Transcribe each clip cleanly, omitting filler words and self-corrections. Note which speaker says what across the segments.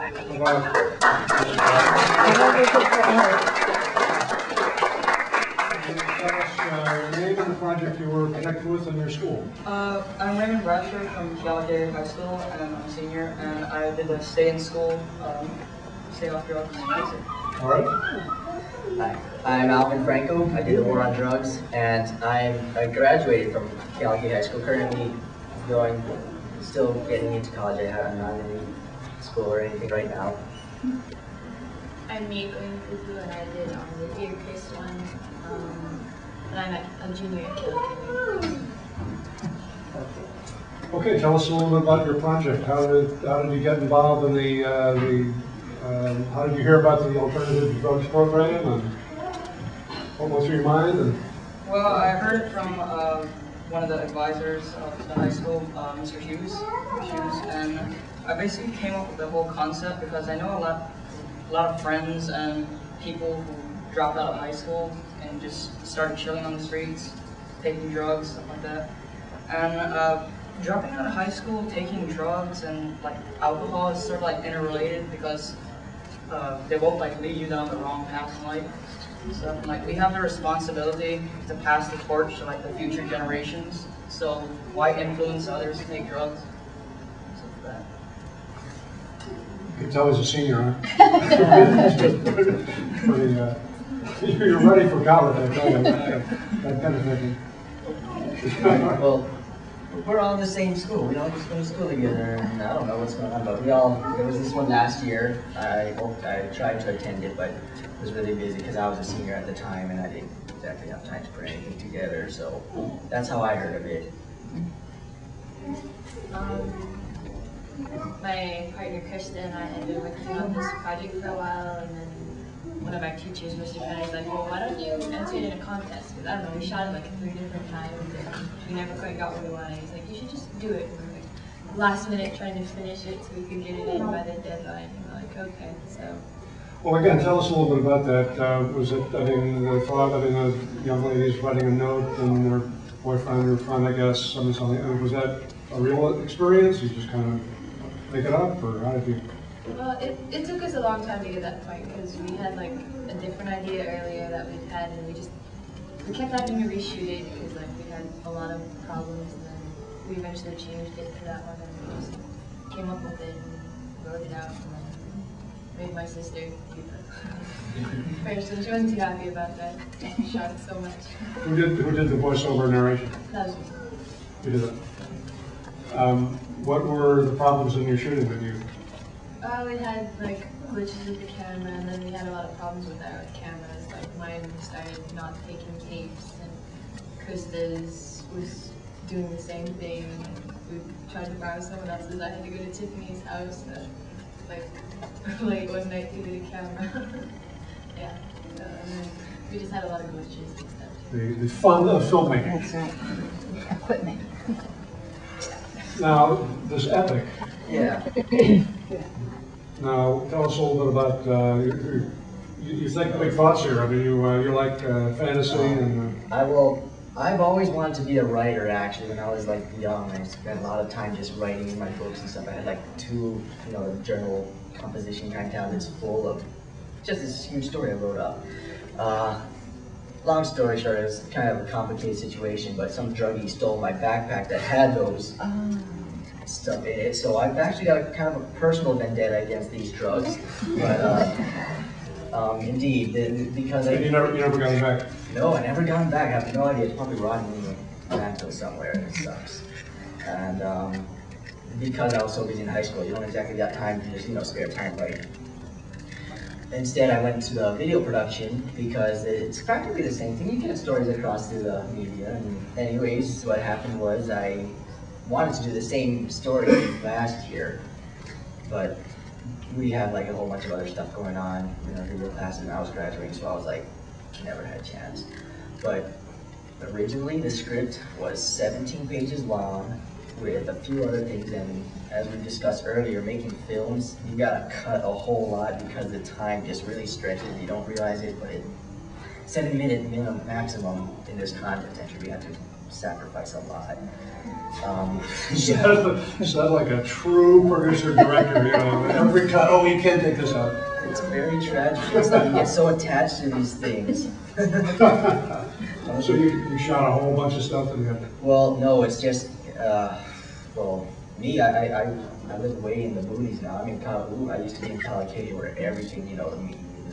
Speaker 1: Name and the project you were connected with in your school.
Speaker 2: I'm Raymond Brasher from TRAGICALLY High School, and I'm a senior, and I did a stay in school, stay off drugs.
Speaker 1: All right.
Speaker 3: Hi, I'm Alvin Franco. I did the war on drugs, and I graduated from TRAGICALLY High School. Currently still getting into college. I'm not in any school or anything right now.
Speaker 4: I'm Miyeko, and I did the Dear Chris one, and I'm a junior at TRAGICALLY.
Speaker 1: Okay, tell us a little bit about your project. How did you get involved in how did you hear about the alternative drugs program, and what was through your mind? And
Speaker 2: well, I heard it from one of the advisors of the high school, Mr. Hughes, and I basically came up with the whole concept because I know a lot of friends and people who dropped out of high school and just started chilling on the streets, taking drugs, stuff like that. And dropping out of high school, taking drugs, and like alcohol is sort of like interrelated because they both like lead you down the wrong path in life. So like we have the responsibility to pass the torch to like the future generations. So why influence others to take drugs? Stuff like that.
Speaker 1: you can tell he's a senior, huh? You're ready for college, I tell you. That kind of thing.
Speaker 3: Well, we're all in the same school. We all just go to school together, and I don't know what's going on, but there was this one last year. I tried to attend it, but was really busy because I was a senior at the time, and I didn't exactly have time to put anything together, so that's how I heard of it.
Speaker 4: My partner Krista and I had been working on this project for a while, and then one of our teachers, Mr. Penn, is like, well, why don't you enter it in a contest? Because I don't know, we shot it like 3 different times, and we never quite got what we wanted. He's like, you should just do it. And we were like, last minute trying to finish it so we could get it in by the deadline. And we're like, okay, so.
Speaker 1: Well, again, tell us a little bit about that. Was it, the thought of the young ladies writing a note and their boyfriend or friend, I guess, something, was that a real experience? You just kind of make it up, or how did you?
Speaker 4: Well, it took us a long time to get that point because we had like a different idea earlier that we'd had, and we kept having to reshoot it because like we had a lot of problems, and then we eventually changed it to that one, and we just came up with it and wrote it out, and then made my sister do that first, and she wasn't too happy about that. She shot it so much.
Speaker 1: Who did the voiceover narration?
Speaker 4: That was me.
Speaker 1: You did that. What were the problems in your shooting that you?
Speaker 4: We had like glitches with the camera, and then we had a lot of problems with our cameras. Like mine started not taking tapes, and Krista's was doing the same thing. And we tried to borrow someone else's. I had to go to Tiffany's house like late one night to get a camera. Yeah, so, and then we just had a lot of glitches and stuff.
Speaker 1: The fun of filmmaking.
Speaker 5: That's right. Equipment.
Speaker 1: Now, this epic.
Speaker 3: Yeah.
Speaker 1: Now, tell us a little bit about, you think big thoughts here. I mean, you like fantasy and...
Speaker 3: I've always wanted to be a writer, actually. When I was like young, I spent a lot of time just writing in my books and stuff. I had like 2, journal composition kind of tablets full of just this huge story I wrote up. Long story short, it was kind of a complicated situation, but some druggie stole my backpack that had those stuff in it. So I've actually got a kind of a personal vendetta against these drugs. But indeed, because
Speaker 1: you never got it back?
Speaker 3: No, I never got them back. I have no idea. It's probably rotting in the landfill somewhere, and it sucks. And because I was so busy in high school, you don't exactly got time to just, spare time writing. Instead, I went to video production because it's practically the same thing. You get stories across through the media. And anyways, what happened was I wanted to do the same story last year, but we had like a whole bunch of other stuff going on in our video class, and I was graduating, so I was like, never had a chance. But originally, the script was 17 pages long with a few other things, and as we discussed earlier, making films, you gotta cut a whole lot because the time just really stretches. You don't realize it, but 7-minute minimum maximum in this content entry, we had to sacrifice a lot.
Speaker 1: Sound like a true producer-director, you know, every cut, oh, you can't take this out.
Speaker 3: It's very tragic. It's like you get so attached to these things.
Speaker 1: So you shot a whole bunch of stuff and you had to...
Speaker 3: Well, no, it's just, well, me, I live way in the boonies now. I'm in I used to be in California where everything, you know,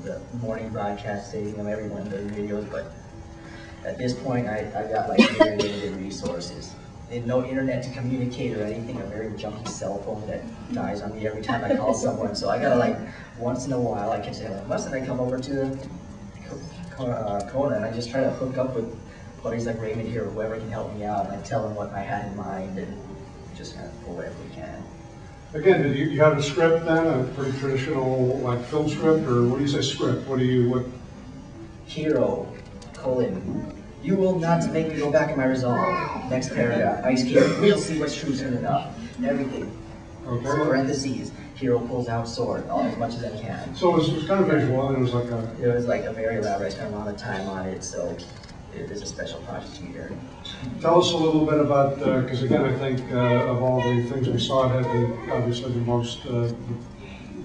Speaker 3: the morning broadcasting, everyone does videos, but at this point, I got like very limited resources. And no internet to communicate or anything, a very junky cell phone that dies on me every time I call someone. So I gotta like, once in a while, I can say, mustn't I come over to Kona, and I just try to hook up with buddies like Raymond here or whoever can help me out, and I tell them what I had in mind and just kind of pull whatever we can.
Speaker 1: Again, did you have a script then, a pretty traditional like film script, or what do you say script? What?
Speaker 3: Hero, you will not make me go back in my resolve. Next paragraph, Ice Cube, we'll see what's true soon enough. Everything.
Speaker 1: Okay.
Speaker 3: Parentheses, hero pulls out sword, as much as I can.
Speaker 1: So it was kind of visual, and it was like a...
Speaker 3: It was like a very elaborate, I spent a lot of time on it, so it is a special project here.
Speaker 1: Tell us a little bit about, because again, I think of all the things we saw, it had obviously the most, you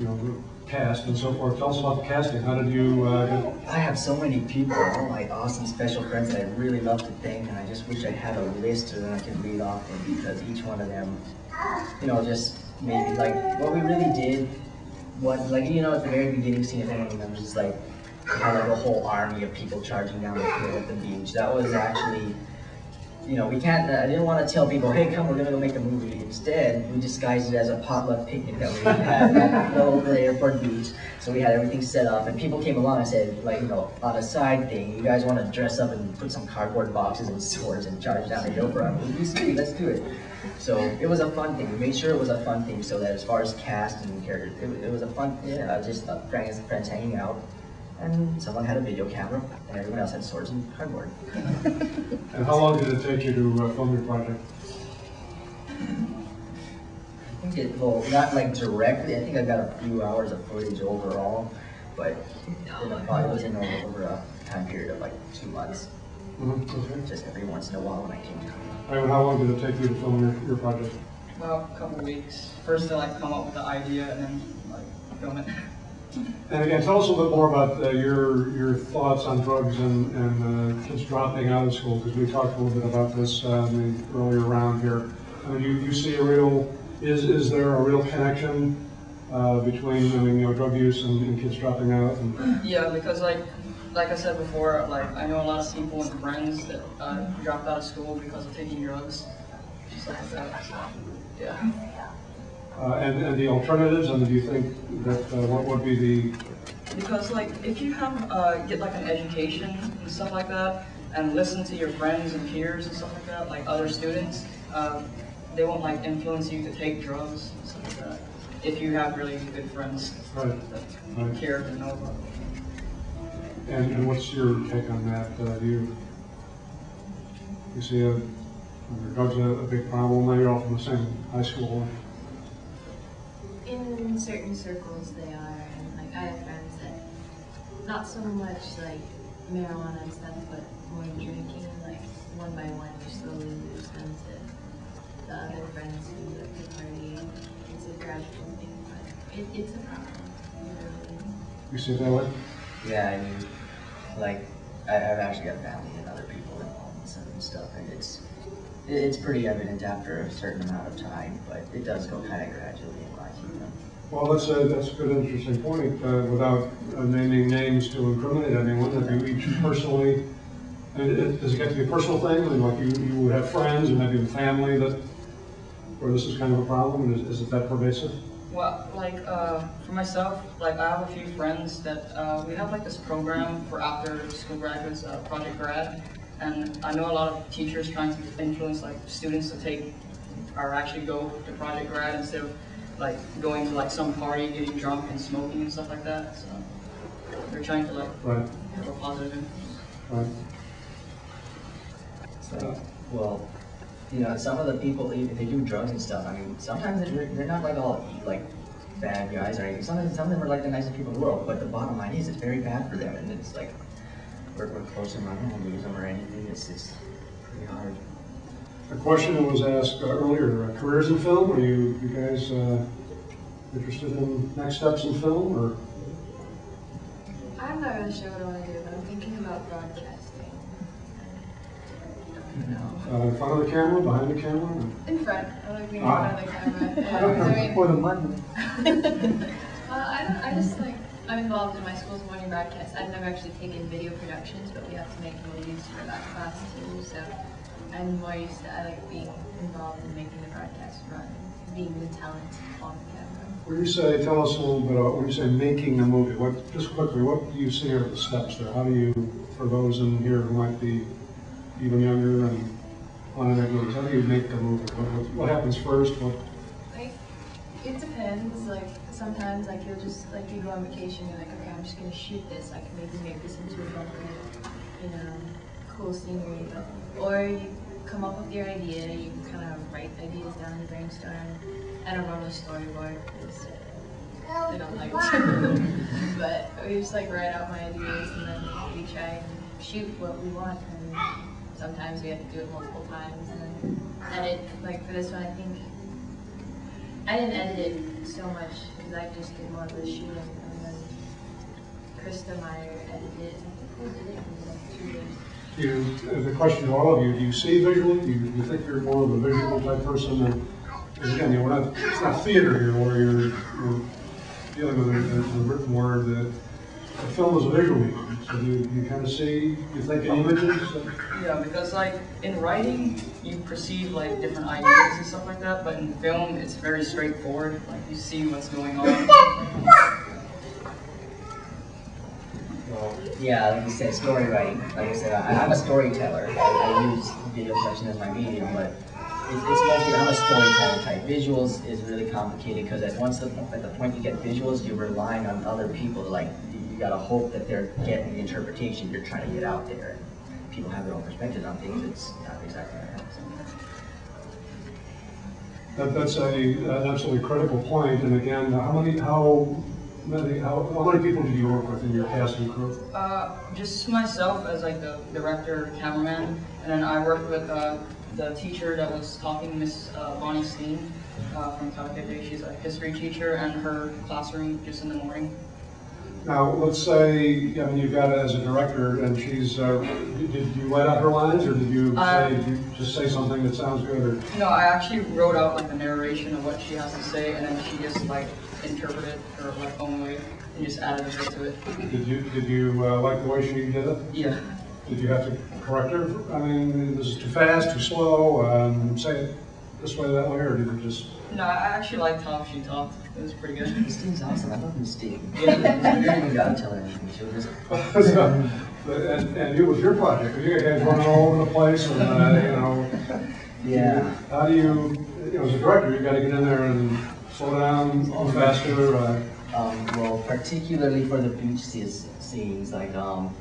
Speaker 1: know, the cast and so forth. Tell us about the casting. How did you
Speaker 3: I have so many people, all my awesome special friends that I really love to thank, and I just wish I had a list that I could read off them, because each one of them, you know, just maybe like what we really did, like, you know, at the very beginning scene, if anyone remembers, it's like had like a whole army of people charging down the hill at the beach. That was actually, you know, we can't, I didn't want to tell people, hey, come, we're going to go make a movie. Instead, we disguised it as a potluck picnic that we had at the airport beach. So we had everything set up, and people came along and said, like, you know, on a side thing, you guys want to dress up and put some cardboard boxes and swords and charge down the hill for a movie? Sweet, let's do it. So it was a fun thing. We made sure it was a fun thing so that as far as cast and characters, it was a fun, just friends hanging out. And someone had a video camera, and everyone else had swords and cardboard.
Speaker 1: And how long did it take you to film your project?
Speaker 3: I think well, not like directly. I think I got a few hours of footage overall, but it probably was in over a time period of like 2 months.
Speaker 1: Okay.
Speaker 3: Just every once in a while when I came to.
Speaker 1: And how long did it take you to film your project?
Speaker 2: About a couple weeks. First to like come up with the idea and then like film it.
Speaker 1: And again, tell us a little bit more about your thoughts on drugs and kids dropping out of school, because we talked a little bit about this in the earlier round here. I mean, you see a real, is there a real connection between, I mean, you know, drug use and kids dropping out? And...
Speaker 2: Yeah, because like I said before, like I know a lot of people and friends that dropped out of school because of taking drugs, just like that. So, yeah.
Speaker 1: And the alternatives, and do you think that what would be the...
Speaker 2: Because like if you have get like an education and stuff like that, and listen to your friends and peers and stuff like that, like other students, they won't like influence you to take drugs and stuff like that. If you have really good friends that care and know about it.
Speaker 1: And what's your take on that? Do you see drugs a big problem? Now you're all from the same high school.
Speaker 4: In certain circles they are, and like I have friends that not so much like marijuana and stuff, but more drinking, like one by one you slowly lose them to the other friends who like to party. It's a gradual thing, but it's a problem.
Speaker 1: You see it that way?
Speaker 3: Yeah, I mean, like I've actually got family and other people involved in some stuff, and it's pretty evident after a certain amount of time, but it does go kind of gradually in my opinion.
Speaker 1: Well, that's a good, interesting point. Without naming names to incriminate anyone, have you each personally, does it get to be a personal thing? I mean, like you would have friends and maybe a family where this is kind of a problem? Is it that pervasive?
Speaker 2: Well, like for myself, like I have a few friends that we have like this program for after school graduates, Project Grad, and I know a lot of teachers trying to influence like students to take or actually go to Project Grad instead of like going to like some party, getting drunk and smoking and stuff like that. So they're trying to like have a positive influence.
Speaker 1: Right.
Speaker 3: So, well, you know, some of the people, if they do drugs and stuff, I mean, sometimes they're not like all like bad guys or anything. Some of them are like the nicest people in the world, but the bottom line is it's very bad for them, and it's like we're close to not going to lose them or anything. It's pretty hard.
Speaker 1: A question was asked earlier, careers in film, are you guys interested in next steps in film, or?
Speaker 4: I'm not really sure what I want to do, but I'm thinking about broadcasting.
Speaker 1: In front of the camera, behind the camera?
Speaker 4: In front. I like being in front of the camera.
Speaker 1: For the money.
Speaker 4: I just like, I'm involved in my school's morning broadcast. I've never actually taken video productions, but we have to make movies for that class too, so I'm more used to, I like being involved in making the broadcast run, being the talent on the camera.
Speaker 1: When you say, tell us a little bit about, when you say making a movie, just quickly, what do you see are the steps there? How do you, for those in here who might be even younger and want to make movies, how do you make the movie? What happens first?
Speaker 4: Like, it depends. Like, sometimes, like, you'll just, like, you go on vacation, you're like, okay, I'm just going to shoot this. I can maybe make this into a bunker, you know, cool scenery. Or you come up with your idea, you kind of write ideas down and brainstorm. I don't run the storyboard because they don't like to. But we just, like, write out my ideas and then we try and shoot what we want. And sometimes we have to do it multiple times and then edit. Like, for this one, I think I didn't edit it so much because I just did more of the shooting, and then Krista Meyer edited it. Who did it?
Speaker 1: The question to all of you, do you see visually? Do you think you're more of a visual type person? And again, it's not theater here where you're dealing with a written word. The film is a visual medium. So you kind of see, you think in images?
Speaker 2: Yeah, because like in writing, you perceive like different ideas and stuff like that, but in film, it's very straightforward. Like you see what's going on.
Speaker 3: Yeah, like you said, story writing. Like I said, I'm a storyteller. I use video production as my medium, but it's mostly, I'm a storyteller type. Visuals is really complicated because at the point you get visuals, you're relying on other people. Like, you gotta hope that they're getting the interpretation you're trying to get out there. And people have their own perspectives on things. It's not exactly right.
Speaker 1: That's an absolutely critical point. And again, how many people did you work with in your casting crew?
Speaker 2: Just myself as like the director, cameraman, and then I worked with the teacher that was talking, Miss Bonnie Steen from Calcutta. She's a history teacher, and her classroom just in the morning.
Speaker 1: Now, let's say, you've got it as a director, and she's, did you write out her lines, or did you just say something that sounds good? Or?
Speaker 2: No, I actually wrote out like the narration of what she has to say, and then she just like interpreted her like own way and just added a bit to it.
Speaker 1: Did you like the way she did it?
Speaker 2: Yeah.
Speaker 1: Did you have to correct her? I mean, this is too fast, too slow, say it this way, that way, or did you just?
Speaker 2: No, I actually liked how she talked. It was pretty good.
Speaker 3: Miss Steen's awesome. I love Miss Steen. Yeah, you didn't even gotta tell her anything. She was just...
Speaker 1: And you, with your project, you guys running all over the place, and
Speaker 3: Yeah.
Speaker 1: How do you, as a director, you got to get in there and slow down, go faster.
Speaker 3: Well, particularly for the beach scenes, like well,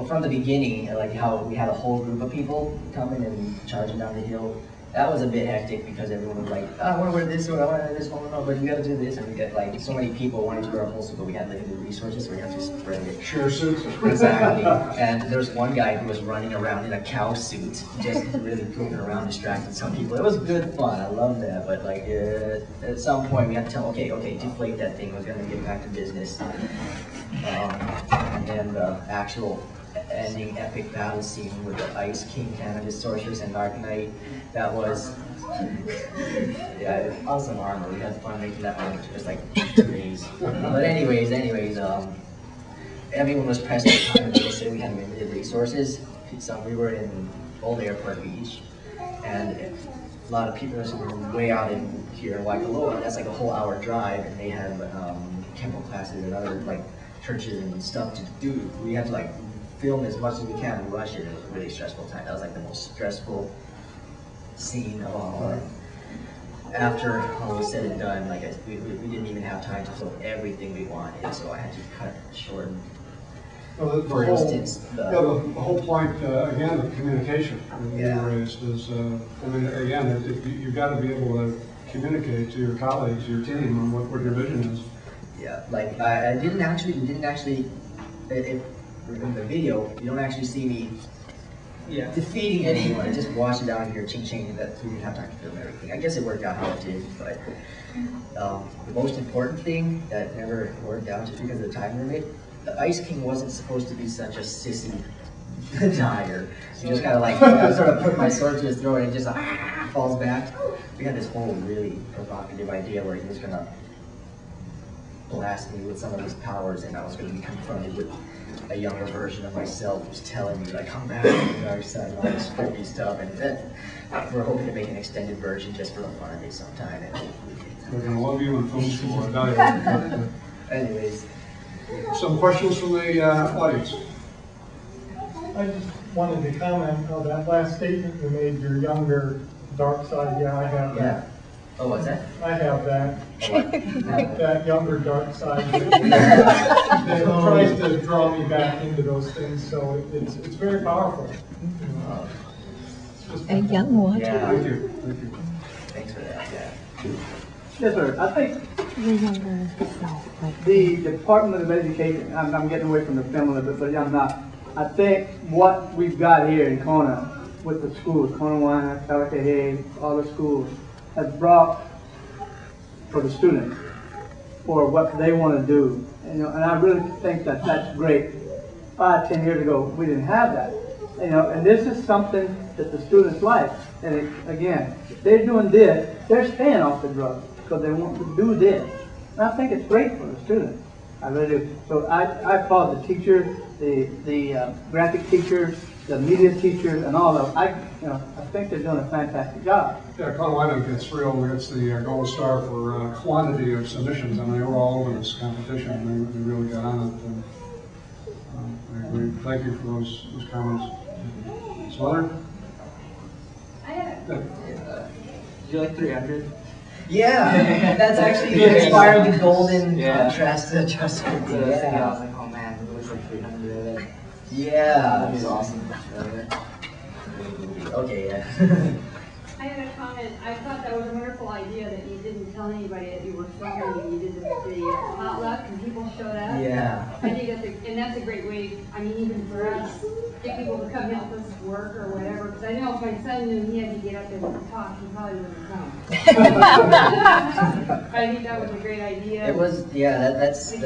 Speaker 3: from the beginning, like how we had a whole group of people coming and charging down the hill. That was a bit hectic because everyone was like, oh, I want to wear this one, I want to wear this one, no, but you got to do this, and we get like so many people wanting to wear a whole suit, but we had limited resources, so we had to spread it.
Speaker 1: Share suits.
Speaker 3: Exactly. And there's one guy who was running around in a cow suit, just really goofing around, distracting some people. It was good fun. I love that. But like at some point, we had to tell, okay, deflate that thing. We're gonna get back to business. And then the actual ending epic battle scene with the Ice King, Cannabis Sorceress, and Dark Knight. That was, yeah, awesome armor. We had fun making that one. It was like 2 days. But anyways, everyone was pressed for time. They said we had limited resources. So we were in Old Airport Beach, and a lot of people were way out in here in Waikoloa. That's like a whole hour drive, and they had chemical classes and other like churches and stuff to do. We had to like film as much as we can and rush it. It was a really stressful time. That was like the most stressful scene of all. After all was said and done, like we didn't even have time to film everything we wanted, so I had to cut it short.
Speaker 1: Well,
Speaker 3: For instance,
Speaker 1: the whole point again of communication raised is, again, you've got to be able to communicate to your colleagues, your team, on what your vision is.
Speaker 3: Yeah, like I didn't actually. In the video, you don't actually see me defeating anyone. It just washed it down here, ching-ching, that we didn't have time to film everything. I guess it worked out how it did, but the most important thing that never worked out just because of the time limit, the Ice King wasn't supposed to be such a sissy dyer. He just kind of like, I sort of put my sword to his throat and it just falls back. We had this whole really provocative idea where he was going to blast me with some of his powers, and I was going to be confronted with a younger version of myself who's telling me, like, come back to the dark side and all this spooky stuff. And then we're hoping to make an extended version just for the fun of it sometime. And
Speaker 1: We're going to love you in film school.
Speaker 3: anyways.
Speaker 1: Some questions from the audience?
Speaker 6: I just wanted to comment on that last statement you made, your younger dark side. Yeah, I have that.
Speaker 3: Yeah. Oh, what's that?
Speaker 6: I have that.
Speaker 3: What?
Speaker 6: That younger dark side that tries to draw me back into those things. So it's very powerful.
Speaker 5: A young one.
Speaker 3: Yeah.
Speaker 1: Thank you. Thank you.
Speaker 3: Thanks for that. Yeah.
Speaker 7: Yes, sir. I think
Speaker 5: Your younger self. Like,
Speaker 7: the Department of Education, I'm getting away from the film a little bit, but I'm not. I think what we've got here in Kona with the schools, Kona Wana, Kalakahe, all the schools, has brought for the students for what they want to do. And I really think that that's great. 5, 10 years ago, we didn't have that. And this is something that the students like. And again, if they're doing this, they're staying off the drugs because they want to do this. And I think it's great for the students. I really do. So I applaud the teachers, the graphic teachers, the media teachers, and all of them. I think they're doing a fantastic job.
Speaker 1: Yeah, Colorado gets the gold star for quantity of submissions. I mean, they were all over this competition. They really got on it. And, I agree. Thank you for those comments. Slaughter?
Speaker 8: I had
Speaker 1: Yeah.
Speaker 3: Did you like 300? Yeah, that's actually inspired the golden contrast to just.
Speaker 2: I was like, oh man, it looks like 300.
Speaker 3: Yeah.
Speaker 2: That was awesome.
Speaker 3: Okay, yeah.
Speaker 8: I had a comment. I thought that was a wonderful idea that you didn't tell anybody that you were filming and you did the potluck and people showed up.
Speaker 3: Yeah.
Speaker 8: I think that's a great way. I mean, even for us, get people to come help us work or whatever. Because I know if my son knew he had to get up and talk, he probably wouldn't come. I think that was a great idea.
Speaker 3: It was, yeah. That's I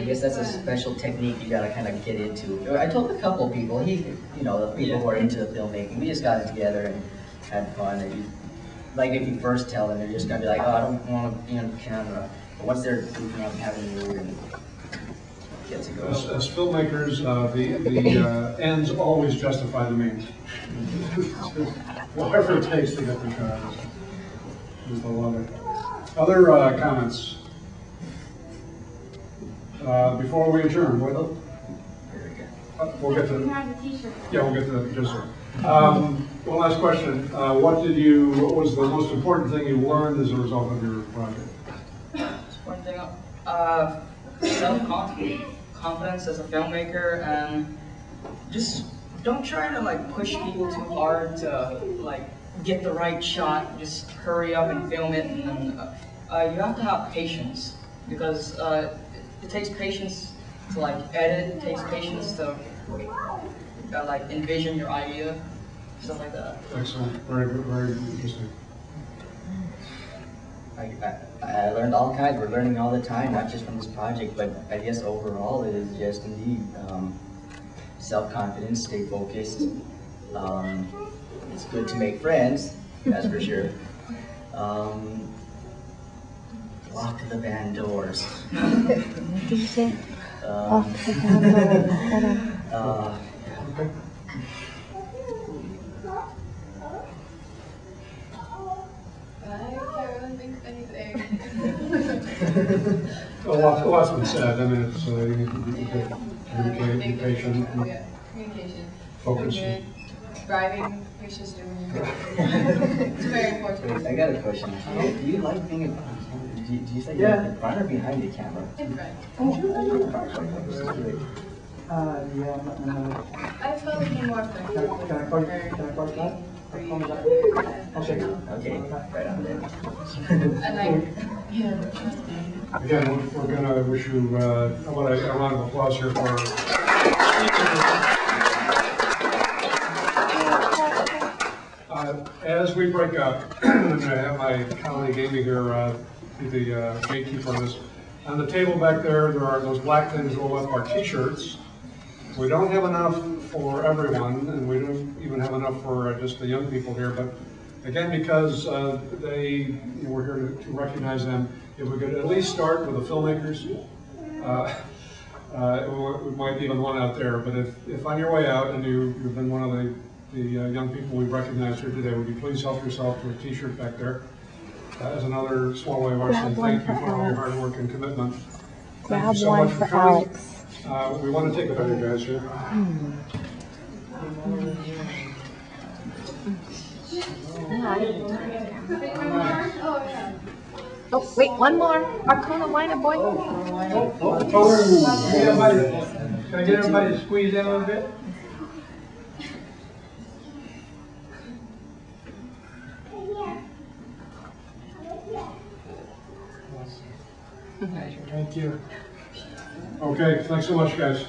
Speaker 3: guess that's a special technique you gotta kind of get into. I told a couple people, the people who are into the filmmaking, we just got together and had fun. And like if you first tell them, they're just gonna be like, oh, I don't want to be on camera. But once they're goofing up and having you and get to go.
Speaker 1: As filmmakers, the ends always justify the means. Whatever it takes to get the shot is the love it. Other comments? Before we adjourn, we'll get to.
Speaker 8: You have the t-shirt.
Speaker 1: Yeah, we'll get to that. Yes, sir. One last question. What was the most important thing you learned as a result of your project?
Speaker 2: One thing, self-confidence as a filmmaker, and just don't try to like push people too hard to like get the right shot. Just hurry up and film it, and then you have to have patience because it takes patience to like edit. It takes patience to like envision your idea, stuff like that.
Speaker 1: Excellent. Very good. Very interesting.
Speaker 3: I learned all kinds. We're learning all the time, not just from this project, but I guess overall it is just indeed self-confidence, stay focused. It's good to make friends, that's for sure. Lock the van doors.
Speaker 5: what did you say? Off the camera.
Speaker 1: Okay.
Speaker 4: I can't really think of anything.
Speaker 1: A lot's been said. I mean, it's you need to communicate, be patient,
Speaker 4: Yeah, communication.
Speaker 1: focus.
Speaker 4: Good. Driving, patience doing your It's very important.
Speaker 3: I got a question. Do you like being in? Do you say you're in front or behind the camera?
Speaker 4: In front.
Speaker 7: Yeah.
Speaker 4: I felt like more for
Speaker 7: Can I call you? Can I call you back?
Speaker 4: Okay.
Speaker 7: Okay.
Speaker 3: Okay, right on there.
Speaker 4: And like, yeah.
Speaker 1: Again, we're going to wish you a round of applause here for. as we break up, I'm going to have my colleague Amy here be the gatekeeper on this. On the table back there, there are those black things roll up, our t-shirts. We don't have enough for everyone, and we don't even have enough for just the young people here, but again, because we're here to recognize them, if we could at least start with the filmmakers. We might even one out there, but if on your way out and you've been one of the young people we've recognized here today, would you please help yourself to a t-shirt back there? As another small way of our saying thank you for all your hard work and commitment. Thank you so much for coming. We want to take a picture, guys, here.
Speaker 5: Oh, wait, one more. Arcona wine, boy.
Speaker 7: Can I get everybody to squeeze in a little bit?
Speaker 6: Thank you.
Speaker 1: Okay, thanks so much, guys.